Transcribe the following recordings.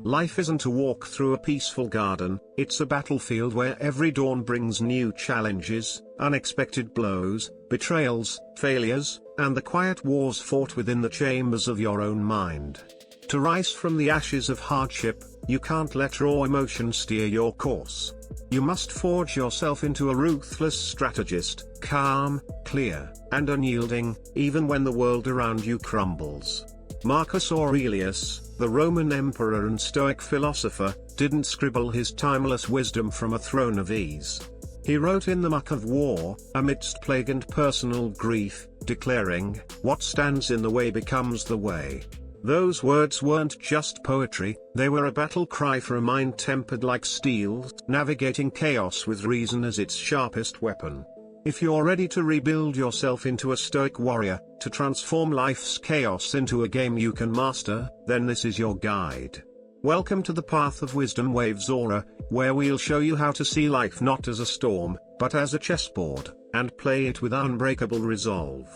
Life isn't a walk through a peaceful garden, it's a battlefield where every dawn brings new challenges, unexpected blows, betrayals, failures, and the quiet wars fought within the chambers of your own mind. To rise from the ashes of hardship, you can't let raw emotion steer your course. You must forge yourself into a ruthless strategist, calm, clear, and unyielding, even when the world around you crumbles. Marcus Aurelius, the Roman emperor and Stoic philosopher, didn't scribble his timeless wisdom from a throne of ease. He wrote in the muck of war, amidst plague and personal grief, declaring, "What stands in the way becomes the way." Those words weren't just poetry, they were a battle cry for a mind tempered like steel, navigating chaos with reason as its sharpest weapon. If you're ready to rebuild yourself into a Stoic warrior, to transform life's chaos into a game you can master, then this is your guide. Welcome to the path of WisdomWavesAura, where we'll show you how to see life not as a storm, but as a chessboard, and play it with unbreakable resolve.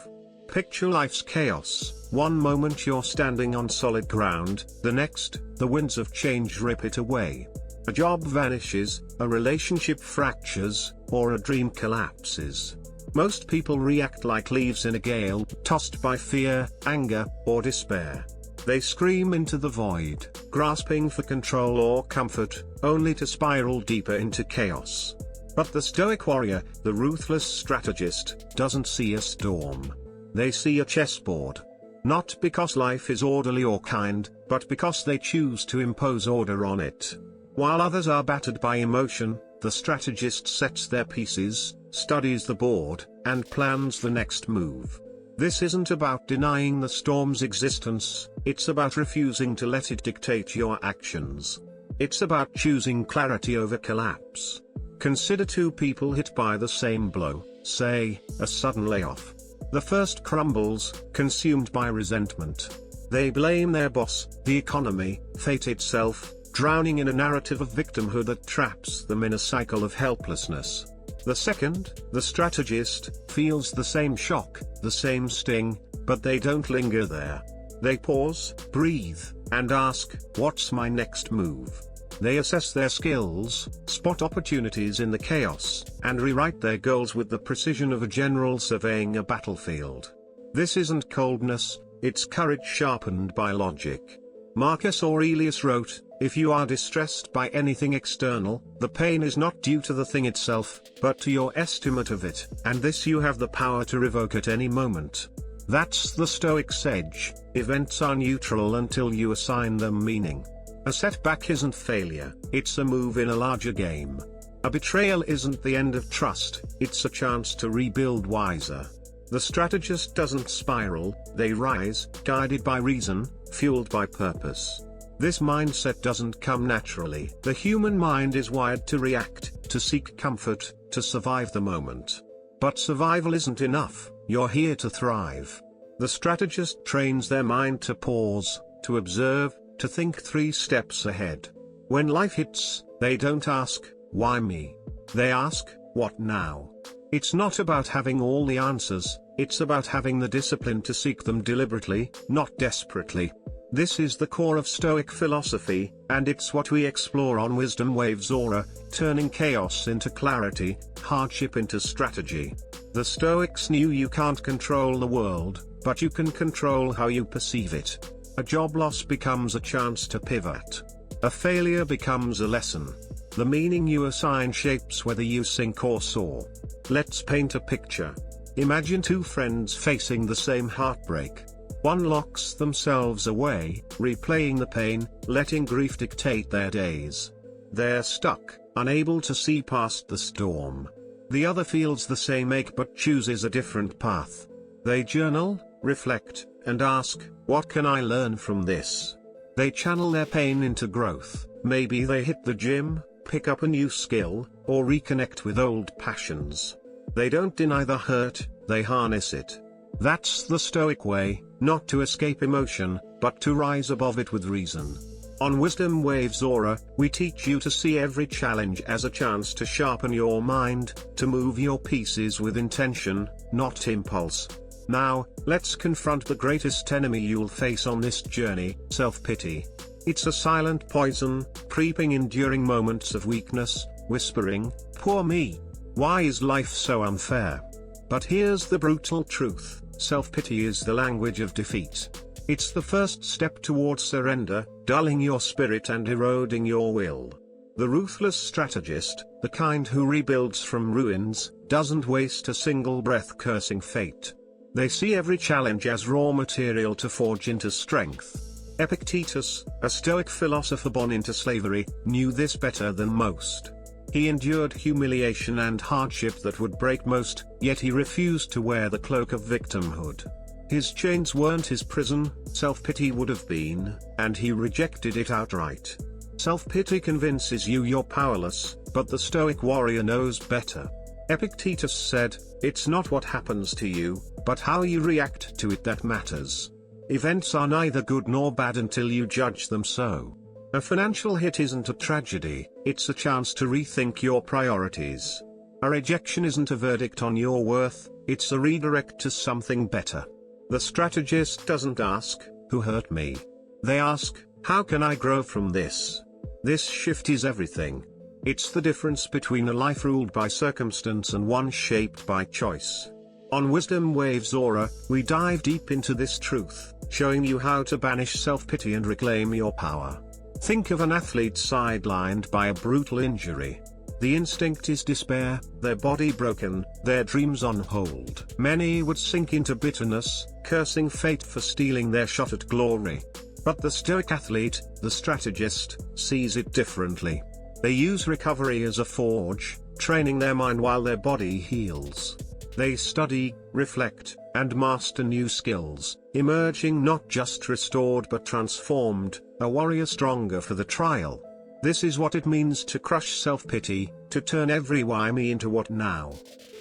Picture life's chaos: one moment you're standing on solid ground, the next, the winds of change rip it away. A job vanishes, a relationship fractures, or a dream collapses. Most people react like leaves in a gale, tossed by fear, anger, or despair. They scream into the void, grasping for control or comfort, only to spiral deeper into chaos. But the Stoic warrior, the ruthless strategist, doesn't see a storm. They see a chessboard. Not because life is orderly or kind, but because they choose to impose order on it. While others are battered by emotion, the strategist sets their pieces, studies the board, and plans the next move. This isn't about denying the storm's existence, it's about refusing to let it dictate your actions. It's about choosing clarity over collapse. Consider two people hit by the same blow, say, a sudden layoff. The first crumbles, consumed by resentment. They blame their boss, the economy, fate itself, drowning in a narrative of victimhood that traps them in a cycle of helplessness. The second, the strategist, feels the same shock, the same sting, but they don't linger there. They pause, breathe, and ask, "What's my next move?" They assess their skills, spot opportunities in the chaos, and rewrite their goals with the precision of a general surveying a battlefield. This isn't coldness, it's courage sharpened by logic. Marcus Aurelius wrote, "If you are distressed by anything external, the pain is not due to the thing itself, but to your estimate of it, and this you have the power to revoke at any moment." That's the Stoic sage: events are neutral until you assign them meaning. A setback isn't failure, it's a move in a larger game. A betrayal isn't the end of trust, it's a chance to rebuild wiser. The strategist doesn't spiral, they rise, guided by reason, fueled by purpose. This mindset doesn't come naturally. The human mind is wired to react, to seek comfort, to survive the moment. But survival isn't enough, you're here to thrive. The strategist trains their mind to pause, to observe, to think 3 steps ahead. When life hits, they don't ask, "Why me?" They ask, "What now?" It's not about having all the answers, it's about having the discipline to seek them deliberately, not desperately. This is the core of Stoic philosophy, and it's what we explore on WisdomWavesAura, turning chaos into clarity, hardship into strategy. The Stoics knew you can't control the world, but you can control how you perceive it. A job loss becomes a chance to pivot. A failure becomes a lesson. The meaning you assign shapes whether you sink or soar. Let's paint a picture. Imagine 2 friends facing the same heartbreak. One locks themselves away, replaying the pain, letting grief dictate their days. They're stuck, unable to see past the storm. The other feels the same ache but chooses a different path. They journal, reflect, and ask, "What can I learn from this?" They channel their pain into growth. Maybe they hit the gym, pick up a new skill, or reconnect with old passions. They don't deny the hurt, they harness it. That's the Stoic way, not to escape emotion, but to rise above it with reason. On WisdomWavesAura, we teach you to see every challenge as a chance to sharpen your mind, to move your pieces with intention, not impulse. Now, let's confront the greatest enemy you'll face on this journey: self-pity. It's a silent poison, creeping in during moments of weakness, whispering, "Poor me. Why is life so unfair?" But here's the brutal truth: self-pity is the language of defeat. It's the first step towards surrender, dulling your spirit and eroding your will. The ruthless strategist, the kind who rebuilds from ruins, doesn't waste a single breath cursing fate. They see every challenge as raw material to forge into strength. Epictetus, a Stoic philosopher born into slavery, knew this better than most. He endured humiliation and hardship that would break most, yet he refused to wear the cloak of victimhood. His chains weren't his prison, self-pity would have been, and he rejected it outright. Self-pity convinces you you're powerless, but the Stoic warrior knows better. Epictetus said, "It's not what happens to you, but how you react to it that matters. Events are neither good nor bad until you judge them so." A financial hit isn't a tragedy, it's a chance to rethink your priorities. A rejection isn't a verdict on your worth, it's a redirect to something better. The strategist doesn't ask, "Who hurt me?" They ask, "How can I grow from this?" This shift is everything. It's the difference between a life ruled by circumstance and one shaped by choice. On Wisdom Waves Aura, we dive deep into this truth, showing you how to banish self-pity and reclaim your power. Think of an athlete sidelined by a brutal injury. The instinct is despair, their body broken, their dreams on hold. Many would sink into bitterness, cursing fate for stealing their shot at glory. But the Stoic athlete, the strategist, sees it differently. They use recovery as a forge, training their mind while their body heals. They study, reflect, and master new skills, emerging not just restored but transformed, a warrior stronger for the trial. This is what it means to crush self-pity, to turn every why me into what now.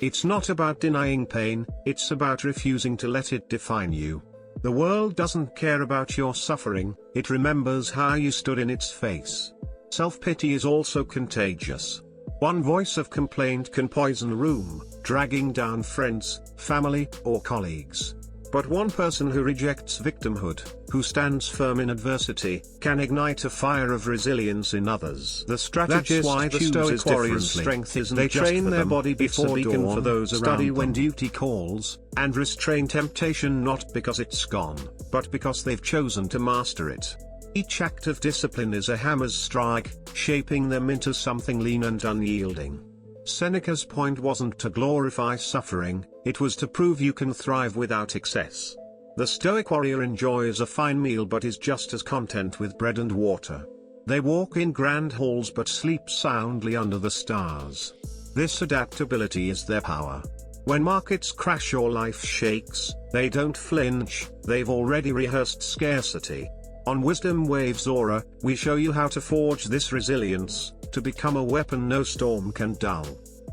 It's not about denying pain, it's about refusing to let it define you. The world doesn't care about your suffering, it remembers how you stood in its face. Self-pity is also contagious. One voice of complaint can poison a room, dragging down friends, family, or colleagues. But one person who rejects victimhood, who stands firm in adversity, can ignite a fire of resilience in others. The strategist That's why the chooses Stoic warrior's differently. strength isn't They just train for their them, body it's before a beacon dawn, for those study around when them. duty calls, and restrain temptation not because it's gone, but because they've chosen to master it. Each act of discipline is a hammer's strike, shaping them into something lean and unyielding. Seneca's point wasn't to glorify suffering, it was to prove you can thrive without excess. The Stoic warrior enjoys a fine meal but is just as content with bread and water. They walk in grand halls but sleep soundly under the stars. This adaptability is their power. When markets crash or life shakes, they don't flinch, they've already rehearsed scarcity. On Wisdom Waves Aura, we show you how to forge this resilience, to become a weapon no storm can dull.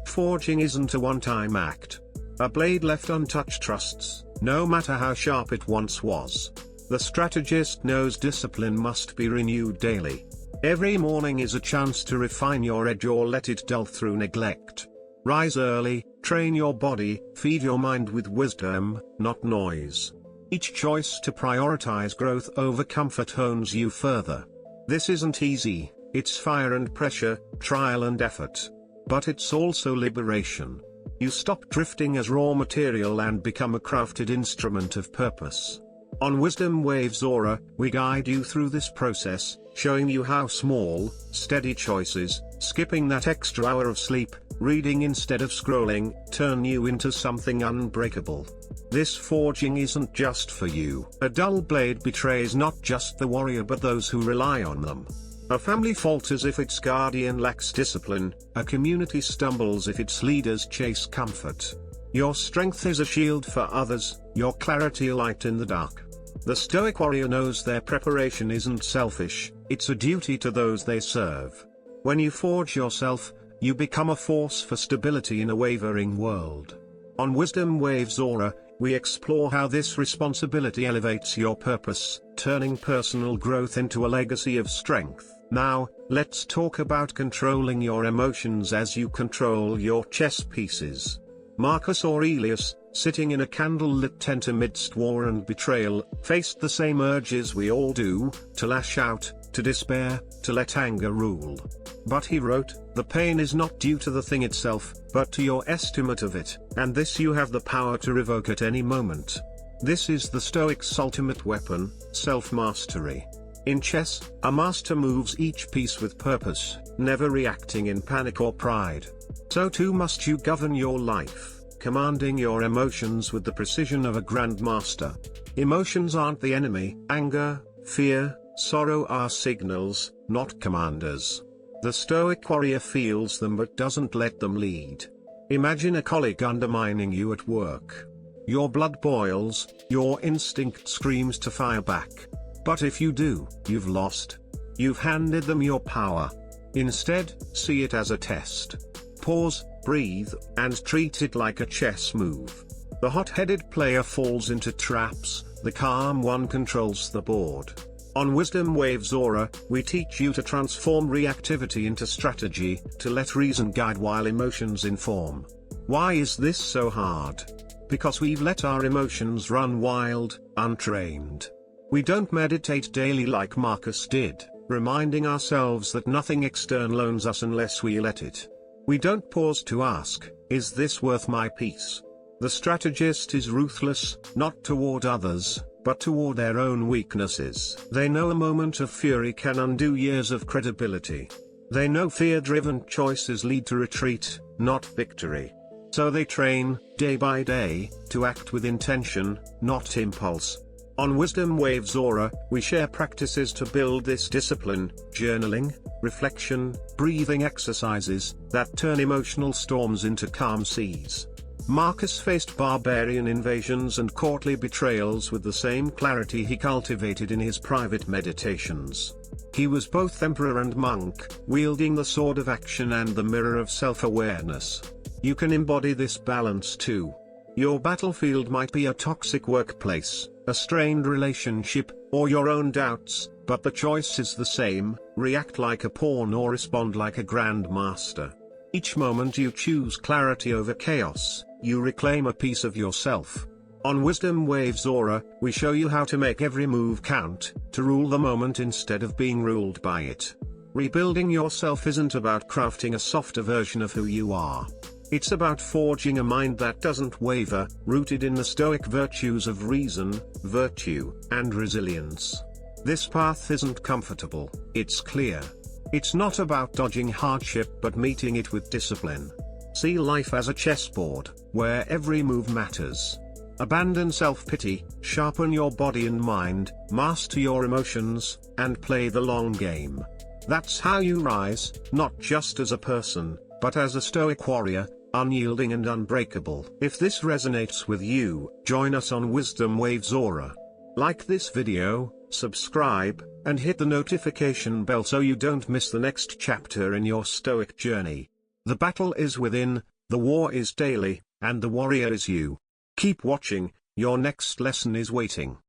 Forging isn't a one-time act. A blade left untouched rusts, no matter how sharp it once was. The strategist knows discipline must be renewed daily. Every morning is a chance to refine your edge or let it dull through neglect. Rise early, train your body, feed your mind with wisdom, not noise. Each choice to prioritize growth over comfort hones you further. This isn't easy, it's fire and pressure, trial and effort. But it's also liberation. You stop drifting as raw material and become a crafted instrument of purpose. On Wisdom Waves Aura, we guide you through this process, showing you how small, steady choices, skipping that extra hour of sleep, reading instead of scrolling, turn you into something unbreakable. This forging isn't just for you. A dull blade betrays not just the warrior but those who rely on them. A family falters if its guardian lacks discipline, a community stumbles if its leaders chase comfort. Your strength is a shield for others, your clarity a light in the dark. The Stoic warrior knows their preparation isn't selfish, it's a duty to those they serve. When you forge yourself, you become a force for stability in a wavering world. On Wisdom Waves Aura, we explore how this responsibility elevates your purpose, turning personal growth into a legacy of strength. Now, let's talk about controlling your emotions as you control your chess pieces. Marcus Aurelius, sitting in a candlelit tent amidst war and betrayal, faced the same urges we all do, to lash out, to despair, to let anger rule. But he wrote, the pain is not due to the thing itself, but to your estimate of it, and this you have the power to revoke at any moment. This is the Stoic's ultimate weapon, self-mastery. In chess, a master moves each piece with purpose, never reacting in panic or pride. So too must you govern your life, commanding your emotions with the precision of a grandmaster. Emotions aren't the enemy. Anger, fear, sorrow are signals, not commanders. The Stoic warrior feels them but doesn't let them lead. Imagine a colleague undermining you at work. Your blood boils, your instinct screams to fire back. But if you do, you've lost. You've handed them your power. Instead, see it as a test. Pause, breathe, and treat it like a chess move. The hot-headed player falls into traps, the calm one controls the board. On WisdomWavesAura, we teach you to transform reactivity into strategy, to let reason guide while emotions inform. Why is this so hard? Because we've let our emotions run wild, untrained. We don't meditate daily like Marcus did, reminding ourselves that nothing external owns us unless we let it. We don't pause to ask, is this worth my peace? The strategist is ruthless, not toward others, but toward their own weaknesses. They know a moment of fury can undo years of credibility. They know fear-driven choices lead to retreat, not victory. So they train, day by day, to act with intention, not impulse. On WisdomWavesAura, we share practices to build this discipline: journaling, reflection, breathing exercises, that turn emotional storms into calm seas. Marcus faced barbarian invasions and courtly betrayals with the same clarity he cultivated in his private meditations. He was both emperor and monk, wielding the sword of action and the mirror of self-awareness. You can embody this balance too. Your battlefield might be a toxic workplace, a strained relationship, or your own doubts, but the choice is the same: react like a pawn or respond like a grandmaster. Each moment you choose clarity over chaos, you reclaim a piece of yourself. On WisdomWavesAura, we show you how to make every move count, to rule the moment instead of being ruled by it. Rebuilding yourself isn't about crafting a softer version of who you are. It's about forging a mind that doesn't waver, rooted in the Stoic virtues of reason, virtue, and resilience. This path isn't comfortable, it's clear. It's not about dodging hardship but meeting it with discipline. See life as a chessboard, where every move matters. Abandon self-pity, sharpen your body and mind, master your emotions, and play the long game. That's how you rise, not just as a person, but as a Stoic warrior, unyielding and unbreakable. If this resonates with you, join us on WisdomWavesAura. Like this video, subscribe, and hit the notification bell so you don't miss the next chapter in your Stoic journey. The battle is within, the war is daily, and the warrior is you. Keep watching, your next lesson is waiting.